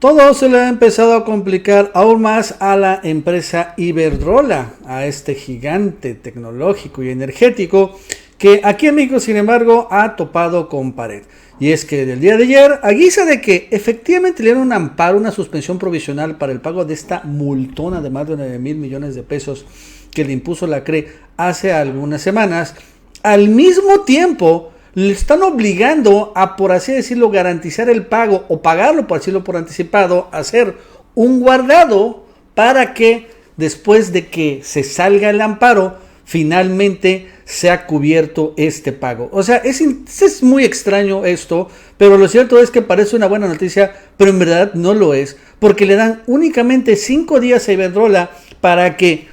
Todo se le ha empezado a complicar aún más a la empresa Iberdrola, a este gigante tecnológico y energético que aquí en México, sin embargo, ha topado con pared. Y es que del día de ayer, a guisa de que efectivamente le dieron un amparo, una suspensión provisional para el pago de esta multona de más de 9,000 millones de pesos que le impuso la CRE hace algunas semanas, al mismo tiempo le están obligando a, por así decirlo, garantizar el pago o pagarlo, por decirlo por anticipado, hacer un guardado para que después de que se salga el amparo, finalmente sea cubierto este pago. O sea, es muy extraño esto, pero lo cierto es que parece una buena noticia, pero en verdad no lo es, porque le dan únicamente 5 días a Iberdrola para que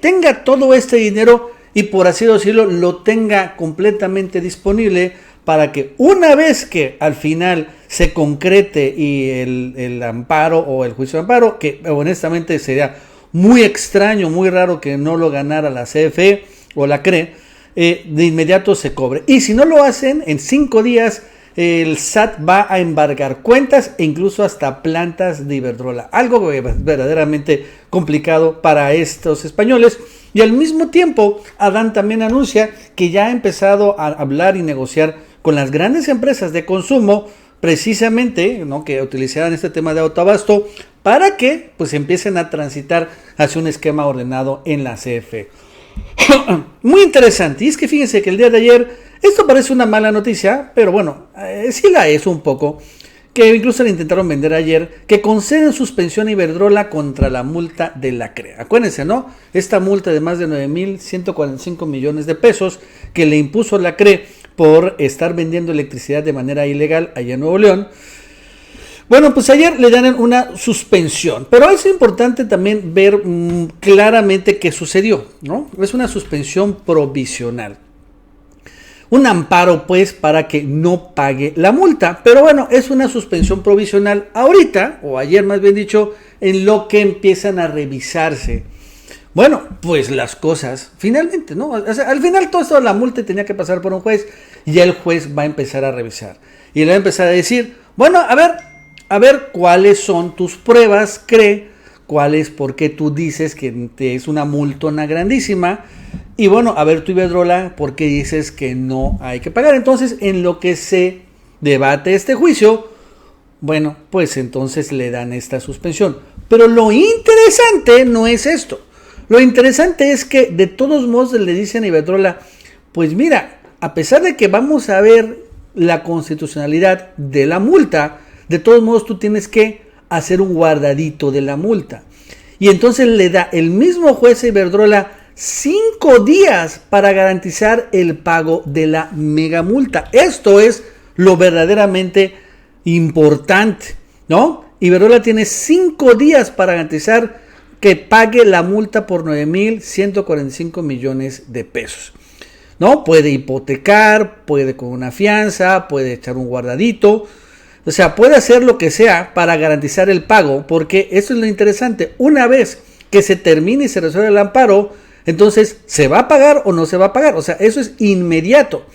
tenga todo este dinero y, por así decirlo, lo tenga completamente disponible para que una vez que al final se concrete y el amparo o el juicio de amparo, que honestamente sería muy extraño, muy raro que no lo ganara la CFE o la CRE, de inmediato se cobre. Y si no lo hacen, en 5 días el SAT va a embargar cuentas e incluso hasta plantas de Iberdrola. Algo verdaderamente complicado para estos españoles. Y al mismo tiempo, Adán también anuncia que ya ha empezado a hablar y negociar con las grandes empresas de consumo, precisamente, ¿no?, que utilizarán este tema de autoabasto para que pues empiecen a transitar hacia un esquema ordenado en la CFE. Muy interesante. Y es que fíjense que el día de ayer, esto parece una mala noticia, pero bueno, sí la es un poco, que incluso le intentaron vender ayer, que conceden suspensión a Iberdrola contra la multa de la CRE. Acuérdense, ¿no? Esta multa de más de 9,145 millones de pesos que le impuso la CRE por estar vendiendo electricidad de manera ilegal allá en Nuevo León. Bueno, pues ayer le dan una suspensión, pero es importante también ver claramente qué sucedió, ¿no? Es una suspensión provisional. Un amparo, pues, para que no pague la multa. Pero bueno, es una suspensión provisional ahorita, o ayer más bien dicho, en lo que empiezan a revisarse. Bueno, pues las cosas, finalmente, ¿no? O sea, al final todo esto, la multa tenía que pasar por un juez, y ya el juez va a empezar a revisar. Y le va a empezar a decir, bueno, a ver, ¿cuáles son tus pruebas, CRE? ¿Cuáles? Porque tú dices que es una multona grandísima. Y bueno, a ver, tú, Iberdrola, ¿por qué dices que no hay que pagar? Entonces, en lo que se debate este juicio, bueno, pues entonces le dan esta suspensión. Pero lo interesante no es esto. Lo interesante es que de todos modos le dicen a Iberdrola, pues mira, a pesar de que vamos a ver la constitucionalidad de la multa, de todos modos tú tienes que hacer un guardadito de la multa. Y entonces le da el mismo juez a Iberdrola 5 días para garantizar el pago de la mega multa. Esto es lo verdaderamente importante, ¿no? Iberdrola tiene 5 días para garantizar que pague la multa por 9,145 millones de pesos, ¿no? Puede hipotecar, puede con una fianza, puede echar un guardadito. O sea, puede hacer lo que sea para garantizar el pago, porque eso es lo interesante. Una vez que se termine y se resuelve el amparo, entonces, ¿se va a pagar o no se va a pagar? O sea, eso es inmediato.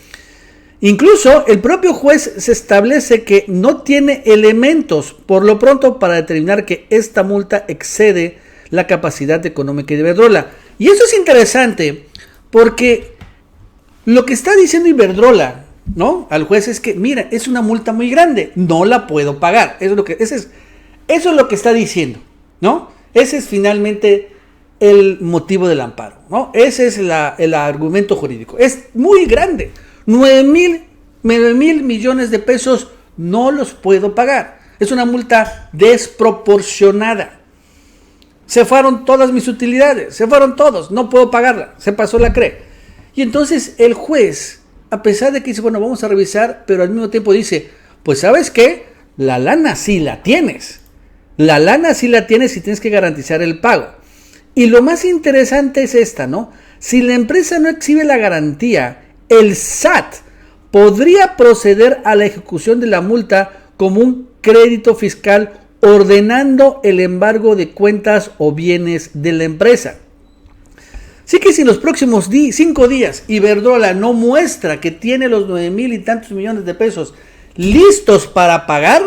Incluso el propio juez se establece que no tiene elementos, por lo pronto, para determinar que esta multa excede la capacidad económica de Iberdrola. Y eso es interesante, porque lo que está diciendo Iberdrola, ¿no?, al juez es que, mira, es una multa muy grande, no la puedo pagar. Eso es lo que está diciendo, ¿no? Ese es finalmente el motivo del amparo, ¿no? Ese es el argumento jurídico. Es muy grande. 9,000 millones de pesos no los puedo pagar. Es una multa desproporcionada. Se fueron todas mis utilidades, se fueron todos, no puedo pagarla, se pasó la CRE. Y entonces el juez, a pesar de que dice, bueno, vamos a revisar, pero al mismo tiempo dice, pues ¿sabes qué? La lana sí la tienes. La lana sí la tienes y tienes que garantizar el pago. Y lo más interesante es esta, ¿no? Si la empresa no exhibe la garantía, el SAT podría proceder a la ejecución de la multa como un crédito fiscal, ordenando el embargo de cuentas o bienes de la empresa. Así que si en los próximos 5 días Iberdrola no muestra que tiene los 9,000 y tantos millones de pesos listos para pagar,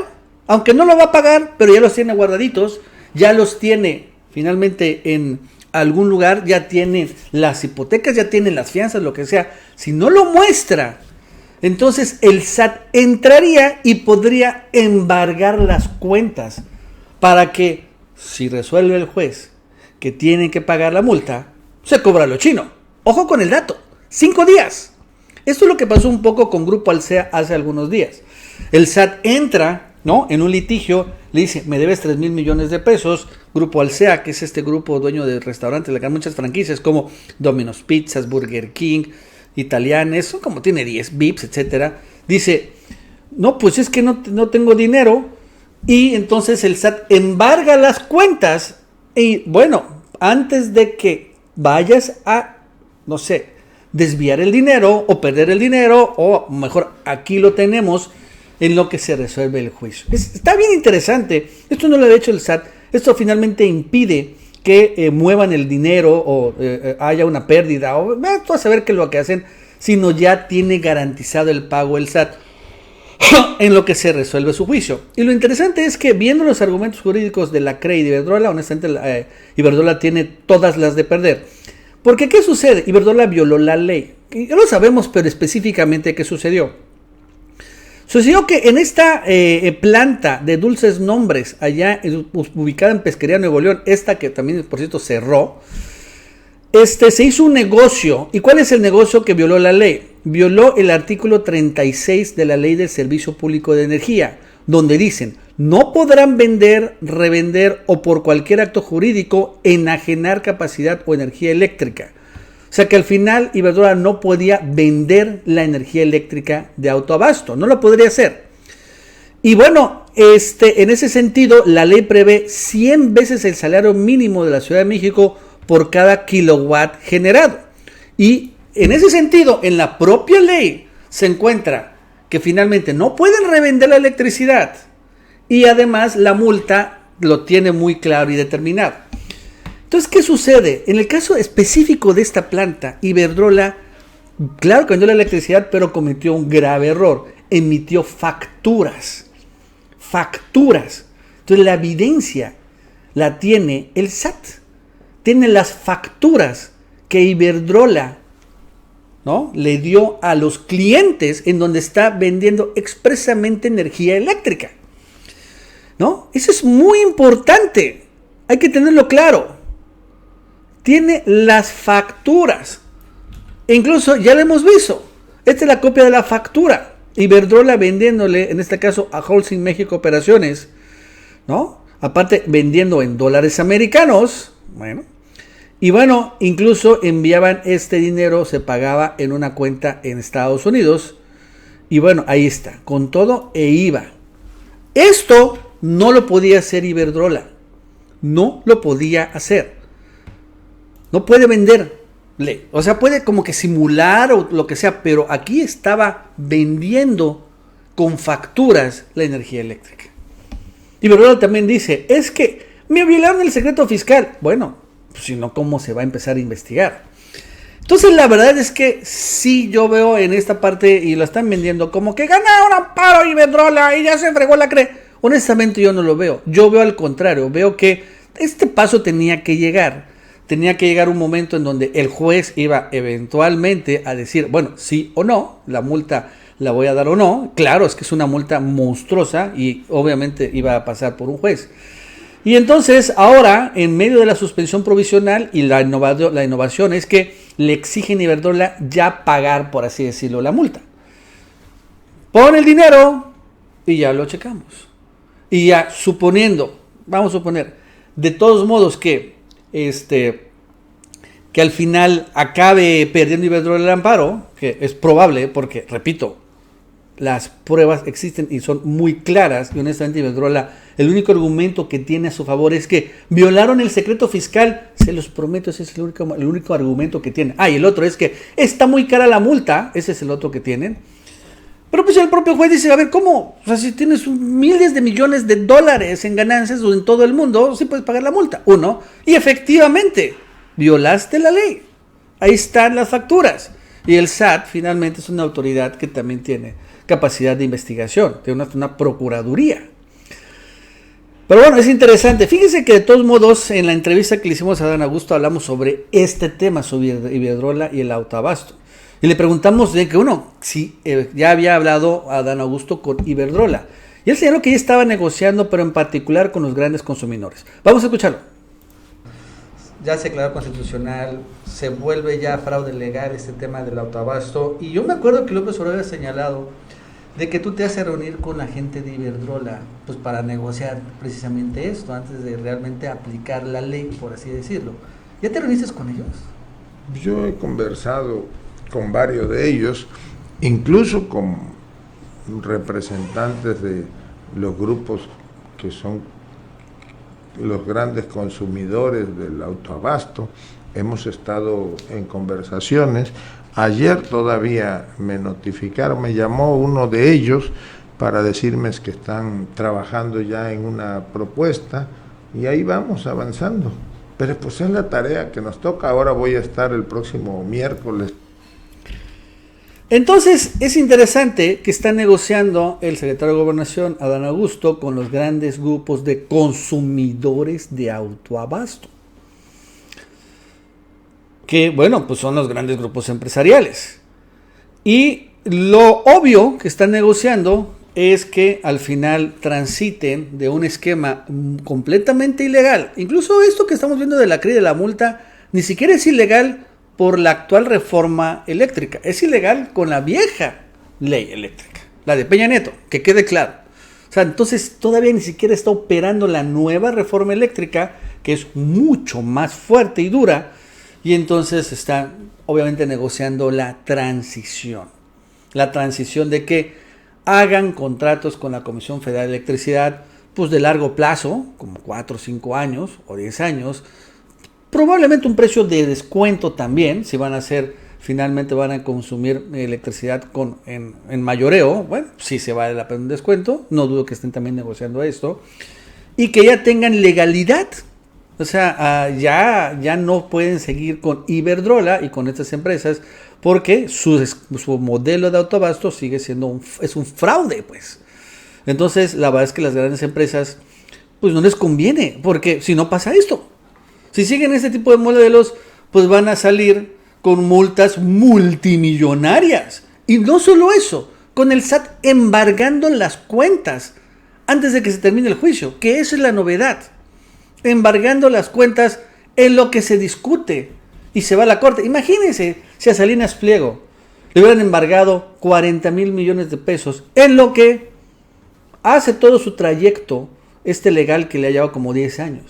Aunque no lo va a pagar, pero ya los tiene guardaditos, ya los tiene finalmente en algún lugar, ya tiene las hipotecas, ya tiene las fianzas, lo que sea. Si no lo muestra, entonces el SAT entraría y podría embargar las cuentas para que, si resuelve el juez que tienen que pagar la multa, se cobra lo chino. Ojo con el dato, 5 días. Esto es lo que pasó un poco con Grupo Alsea hace algunos días. El SAT entra, ¿no?, en un litigio, le dice, me debes 3,000 millones de pesos. Grupo Alsea, que es este grupo dueño de restaurantes, le dan muchas franquicias como Domino's Pizzas, Burger King, Italianes, son como tiene 10, Vips, etcétera. Dice, no, pues es que no tengo dinero. Y entonces el SAT embarga las cuentas. Y bueno, antes de que vayas a, no sé, desviar el dinero o perder el dinero, o mejor, aquí lo tenemos en lo que se resuelve el juicio. Está bien interesante. Esto no lo ha hecho el SAT. Esto finalmente impide que muevan el dinero o haya una pérdida o tú a saber qué es lo que hacen, sino ya tiene garantizado el pago el SAT en lo que se resuelve su juicio. Y lo interesante es que viendo los argumentos jurídicos de la CRE y de Iberdrola, honestamente Iberdrola tiene todas las de perder. Porque ¿qué sucede? Iberdrola violó la ley. Y ya lo sabemos, pero específicamente ¿qué sucedió? Sucedió que en esta planta de Dulces Nombres, allá ubicada en Pesquería, Nuevo León, esta que también por cierto cerró, se hizo un negocio. ¿Y cuál es el negocio que violó la ley? Violó el artículo 36 de la Ley del Servicio Público de Energía, donde dicen, no podrán vender, revender o por cualquier acto jurídico enajenar capacidad o energía eléctrica. O sea que al final Iberdrola no podía vender la energía eléctrica de autoabasto, no lo podría hacer. Y bueno, en ese sentido, la ley prevé 100 veces el salario mínimo de la Ciudad de México por cada kilowatt generado. Y en ese sentido, en la propia ley se encuentra que finalmente no pueden revender la electricidad. Y además la multa lo tiene muy claro y determinado. Entonces, ¿qué sucede? En el caso específico de esta planta, Iberdrola, claro que vendió la electricidad, pero cometió un grave error. Emitió facturas. Entonces, la evidencia la tiene el SAT. Tiene las facturas que Iberdrola, ¿no?, le dio a los clientes en donde está vendiendo expresamente energía eléctrica, ¿no? Eso es muy importante. Hay que tenerlo claro. Tiene las facturas. E incluso ya lo hemos visto. Esta es la copia de la factura. Iberdrola vendiéndole, en este caso, a Holcim México Operaciones, ¿no? Aparte, vendiendo en dólares americanos. Bueno. Y bueno, incluso enviaban este dinero, se pagaba en una cuenta en Estados Unidos. Y bueno, ahí está, con todo e IVA. Esto no lo podía hacer Iberdrola. No lo podía hacer. No puede venderle. O sea, puede como que simular o lo que sea, pero aquí estaba vendiendo con facturas la energía eléctrica. Iberdrola también dice, es que me violaron el secreto fiscal. Bueno, pues si no, ¿cómo se va a empezar a investigar? Entonces, la verdad es que sí, yo veo en esta parte, y lo están vendiendo como que ganaron amparo Iberdrola y ya se fregó la CRE. Honestamente, yo no lo veo. Yo veo al contrario. Veo que este paso tenía que llegar. Tenía que llegar un momento en donde el juez iba eventualmente a decir, bueno, sí o no, la multa la voy a dar o no. Claro, es que es una multa monstruosa y obviamente iba a pasar por un juez. Y entonces ahora, en medio de la suspensión provisional y la innovación es que le exigen a Iberdrola ya pagar, por así decirlo, la multa. Pon el dinero y ya lo checamos. Y ya suponiendo, vamos a suponer, de todos modos que al final acabe perdiendo Iberdrola el amparo, que es probable porque, repito, las pruebas existen y son muy claras, y honestamente Iberdrola, el único argumento que tiene a su favor es que violaron el secreto fiscal. Se los prometo, ese es el único argumento que tienen. Y el otro es que está muy cara la multa, ese es el otro que tienen. Pero pues el propio juez dice, a ver, ¿cómo? O sea, si tienes miles de millones de dólares en ganancias en todo el mundo, sí puedes pagar la multa. Uno, y efectivamente, violaste la ley. Ahí están las facturas. Y el SAT finalmente es una autoridad que también tiene capacidad de investigación, tiene una procuraduría. Pero bueno, es interesante. Fíjense que de todos modos, en la entrevista que le hicimos a Adán Augusto, hablamos sobre este tema, sobre Iberdrola y el autoabasto. Y le preguntamos de que si ya había hablado a Adán Augusto con Iberdrola. Y él señaló que ya estaba negociando, pero en particular con los grandes consumidores. Vamos a escucharlo. Ya se declaró constitucional, se vuelve ya fraude legal este tema del autoabasto. Y yo me acuerdo que López Obrador ha señalado de que tú te haces reunir con la gente de Iberdrola, pues para negociar precisamente esto, antes de realmente aplicar la ley, por así decirlo. ¿Ya te reuniste con ellos? Yo he conversado con varios de ellos, incluso con representantes de los grupos que son los grandes consumidores del autoabasto. Hemos estado en conversaciones. Ayer todavía me notificaron, me llamó uno de ellos para decirme que están trabajando ya en una propuesta y ahí vamos avanzando. Pero pues es la tarea que nos toca. Ahora voy a estar el próximo miércoles. Entonces es interesante que está negociando el secretario de Gobernación, Adán Augusto, con los grandes grupos de consumidores de autoabasto. Que bueno, pues son los grandes grupos empresariales. Y lo obvio que están negociando es que al final transiten de un esquema completamente ilegal. Incluso esto que estamos viendo de la CRI de la multa, ni siquiera es ilegal por la actual reforma eléctrica. Es ilegal con la vieja ley eléctrica, la de Peña Nieto, que quede claro. O sea, entonces todavía ni siquiera está operando la nueva reforma eléctrica, que es mucho más fuerte y dura. Y entonces está obviamente negociando la transición. La transición de que hagan contratos con la Comisión Federal de Electricidad, pues de largo plazo, como 4 o 5 años o 10 años. Probablemente un precio de descuento también, si van a hacer, finalmente van a consumir electricidad en mayoreo. Bueno, sí se vale la pena un descuento. No dudo que estén también negociando esto. Y que ya tengan legalidad. O sea, ya no pueden seguir con Iberdrola y con estas empresas porque su modelo de autoabasto sigue siendo es un fraude, pues. Entonces, la verdad es que las grandes empresas, pues no les conviene, porque si no pasa esto. Si siguen este tipo de modelos, pues van a salir con multas multimillonarias. Y no solo eso, con el SAT embargando las cuentas antes de que se termine el juicio, que eso es la novedad. Embargando las cuentas en lo que se discute y se va a la corte. Imagínense si a Salinas Pliego le hubieran embargado 40,000 millones de pesos en lo que hace todo su trayecto legal que le ha llevado como 10 años.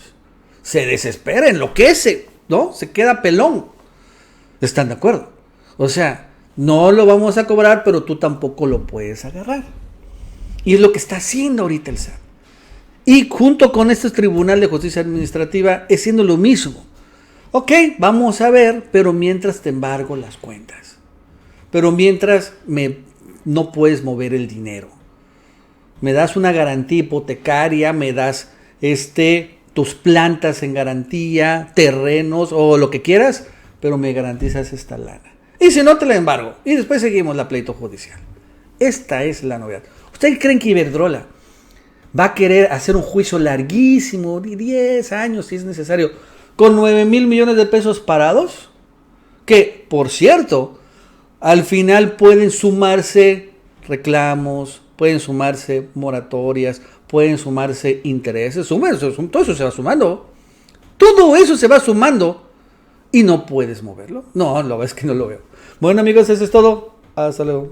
Se desespera, enloquece, ¿no? Se queda pelón. ¿Están de acuerdo? O sea, no lo vamos a cobrar, pero tú tampoco lo puedes agarrar. Y es lo que está haciendo ahorita el SAT. Y junto con este Tribunal de Justicia Administrativa es haciendo lo mismo. Ok, vamos a ver, pero mientras te embargo las cuentas. Pero mientras no puedes mover el dinero. Me das una garantía hipotecaria, me das tus plantas en garantía, terrenos o lo que quieras, pero me garantizas esta lana. Y si no, te la embargo. Y después seguimos la pleito judicial. Esta es la novedad. ¿Ustedes creen que Iberdrola va a querer hacer un juicio larguísimo, de 10 años si es necesario, con 9,000 millones de pesos parados? Que, por cierto, al final pueden sumarse reclamos, pueden sumarse moratorias, pueden sumarse intereses, todo eso se va sumando. Todo eso se va sumando y no puedes moverlo. No, la verdad es que no lo veo. Bueno, amigos, eso es todo. Hasta luego.